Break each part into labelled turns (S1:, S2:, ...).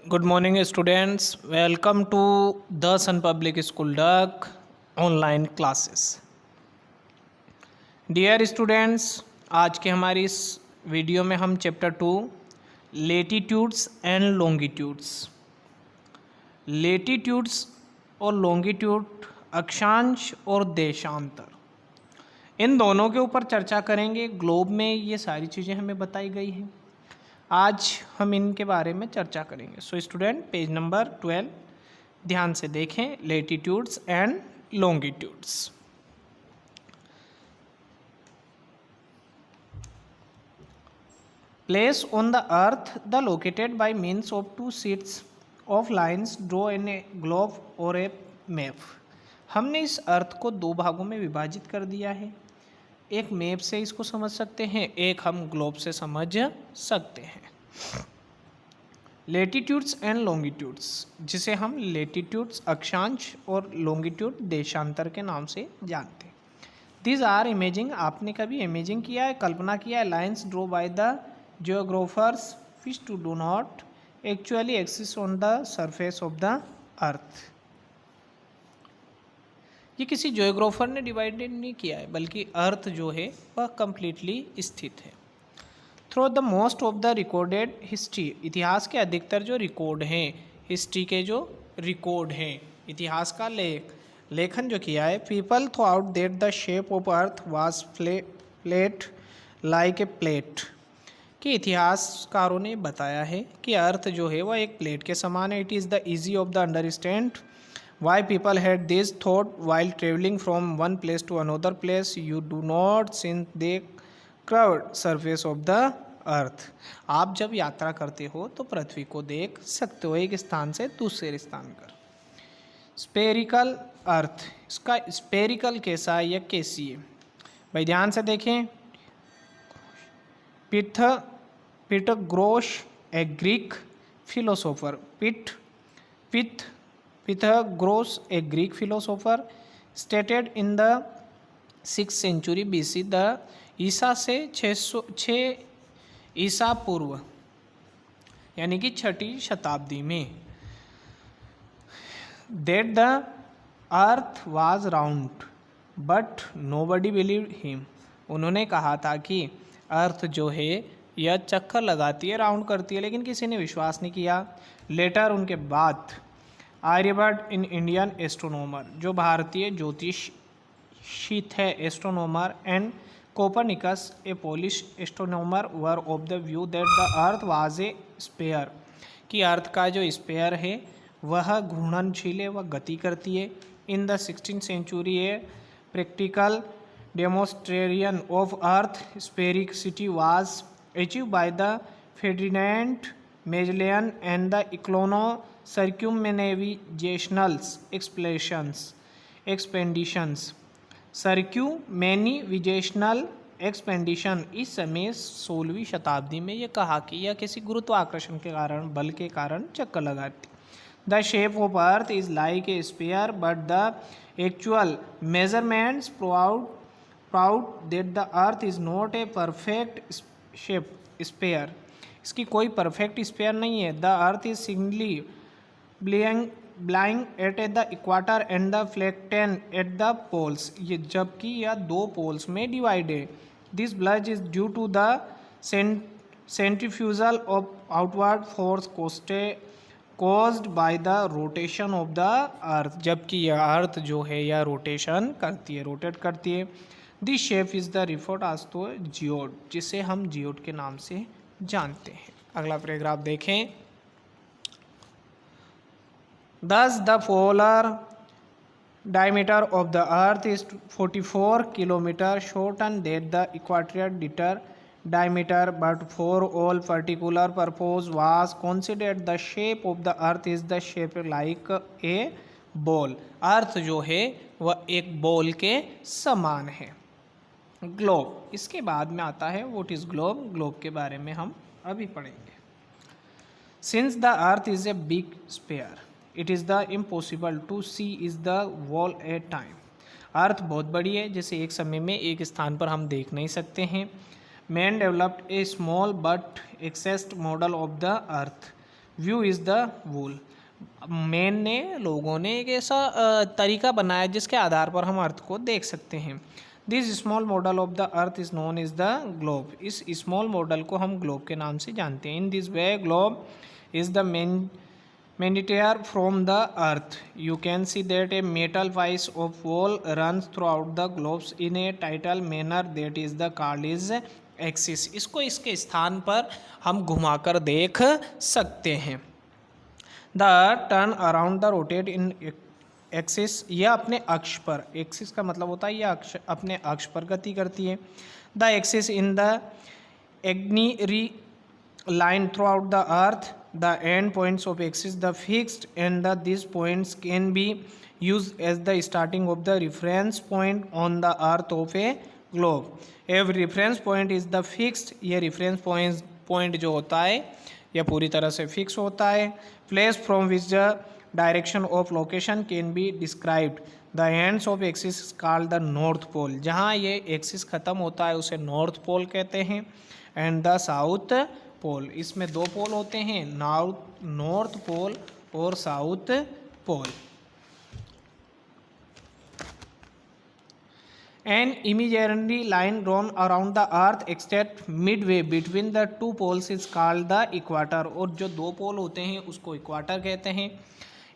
S1: Good morning students, welcome to the Sun Public School Duck online classes। Dear students, आज के हमारी इस video में हम chapter 2 latitudes and longitudes latitudes और लॉन्गिट्यूड अक्षांश और देशांतर इन दोनों के ऊपर चर्चा करेंगे। ग्लोब में ये सारी चीज़ें हमें बताई गई हैं, आज हम इनके बारे में चर्चा करेंगे। सो स्टूडेंट, पेज नंबर 12 ध्यान से देखें, latitudes and longitudes. Place on the earth the located bye means of 2 sheets of lines draw in A globe और ए मैप। हमने इस अर्थ को 2 भागों में विभाजित कर दिया है। एक मैप से इसको समझ सकते हैं, एक हम ग्लोब से समझ सकते हैं। लेटीट्यूड्स एंड लॉन्गिट्यूड्स, जिसे हम लेटीट्यूड्स अक्षांश और लॉन्गिट्यूड देशांतर के नाम से जानते हैं। दीज आर इमेजिंग, आपने कभी इमेजिंग किया है, कल्पना किया है, lines draw by the geographers which to do not actually exist on the surface of the earth. ये किसी जियोग्राफर ने डिवाइडेड नहीं किया है, बल्कि अर्थ जो है वह कंप्लीटली स्थित है। Through the most of the recorded history, इतिहास के अधिकतर जो रिकॉर्ड हैं, हिस्ट्री के जो रिकॉर्ड हैं, इतिहास का लेखन जो किया है, people thought that the shape of earth was plate like a plate, कि इतिहासकारों ने बताया है कि अर्थ जो है वह एक प्लेट के समान है। It is the easy of the understand why people had this thought while traveling from one place to another place you do not see the curved surface of the earth। आप जब यात्रा करते हो तो पृथ्वी को देख सकते हो एक स्थान से दूसरे स्थान पर। स्पेरिकल अर्थ, इसका स्पेरिकल कैसा है या कैसी है भाई, ध्यान से देखें। Pythagoras a Greek philosopher, Pythagoras, a Greek philosopher, stated in the 6th century BC, the ईसा से 6 ईसा पूर्व यानी कि 6ठी शताब्दी में, that the earth was round but nobody believed him। उन्होंने कहा था कि अर्थ जो है यह चक्कर लगाती है, राउंड करती है, लेकिन किसी ने विश्वास नहीं किया। लेटर उनके बाद आर्यभट्ट इन इंडियन एस्ट्रोनॉमर, जो भारतीय ज्योतिषी थे astronomer, and Copernicus a Polish astronomer were of the view that the earth was a sphere, कि अर्थ का जो स्पेयर है वह घूर्णनशील है, वह गति करती है। In the 16th century a practical demonstration of earth sphericity was achieve by the Ferdinand Magellan and the इक्लोनो circumnavigational expeditions इस समय 16वीं शताब्दी में यह कहा कि यह किसी गुरुत्वाकर्षण के कारण, बल के कारण चक्कर लगाती। The shape of earth is like a sphere but the actual measurements prove that the earth is not a perfect shape sphere, इसकी कोई परफेक्ट स्पेयर नहीं है। The earth is slightly bulging at the equator and the flatten at the poles, ये जबकि यह 2 poles में divide है। This bulge is due to the centrifugal of outward force caused by the rotation of the अर्थ, जबकि यह अर्थ जो है यह रोटेशन करती है, रोटेट करती है। This shape is the referred आज तो जियोड, जिसे हम जियोड के नाम से जानते हैं। अगला पैराग्राफ देखें। Thus the polar diameter of the earth is 44 kilometers shorter than the equatorial diameter, but for all particular purpose was considered the shape of the earth is the shape like a ball। अर्थ जो है वह एक ball के समान है। Globe, इसके बाद में आता है व्हाट इज ग्लोब। ग्लोब के बारे में हम अभी पढ़ेंगे। Since the earth is a big sphere it is the impossible to see is the whole at time. Earth बहुत बड़ी है, जैसे एक समय में एक स्थान पर हम देख नहीं सकते हैं। Man developed A small but accessed model of the earth, view is the wool. Man ने, लोगों ने एक ऐसा तरीका बनाया जिसके आधार पर हम अर्थ को देख सकते हैं। This small model of the earth is known is the globe. इस स्मॉल मॉडल को हम ग्लोब के नाम से जानते हैं। In this way globe is the Menditeer from the earth. You can see that a metal piece of wall runs throughout the globes in a tidal manner that is the called is axis. इसको इसके स्थान पर हम घुमाकर देख सकते हैं। The turn around the rotate in axis, यह अपने अक्ष पर, एक्सिस का मतलब होता है यह अक्ष अपने अक्ष पर गति करती है। The axis in the agni line throughout the earth. The end points of axis the fixed and these points can be used as the starting of the reference point on the earth of a globe. Every reference point is the fixed. ये reference point जो होता है यह पूरी तरह से fix होता है। Place from which the direction of location can be described. The ends of axis is called the north pole. जहाँ ये एक्सिस ख़त्म होता है उसे नॉर्थ पोल कहते हैं। एंड द साउथ पोल, इसमें दो पोल होते हैं, नॉर्थ पोल और south pole. An imaginary line drawn around the earth except midway between the two poles is called the equator. और जो दो पोल होते हैं उसको इक्वाटर कहते हैं।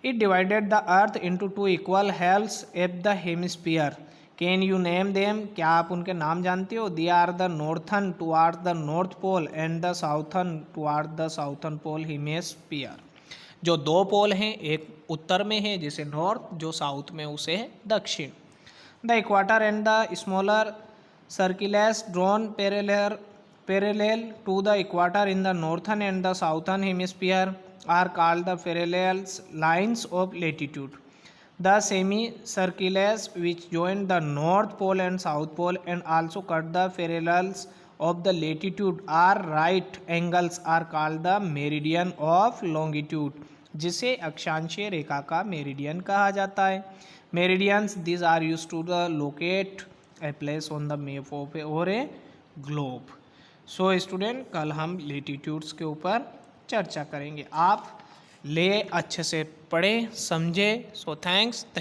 S1: It divided the earth into two equal halves of the hemisphere. Can you name them? क्या आप उनके नाम जानते हो? They are the northern towards the north pole and the southern towards the southern pole hemisphere. जो दो पोल हैं, एक उत्तर में है जिसे नॉर्थ, जो साउथ में उसे है दक्षिण। The equator and the smaller circles drawn parallel to the equator in the northern and the southern hemisphere are called the parallel lines of latitude. The semicircles which join the north pole and south pole and also cut the parallels of the latitude are right angles are called the meridian of longitude, जिसे अक्षांशीय रेखा का meridian कहा जाता है। Meridians, these are used to locate a place on the map of or a globe. So student, कल हम latitudes के ऊपर चर्चा करेंगे। आप ले अच्छे से पढ़े समझे। So thanks.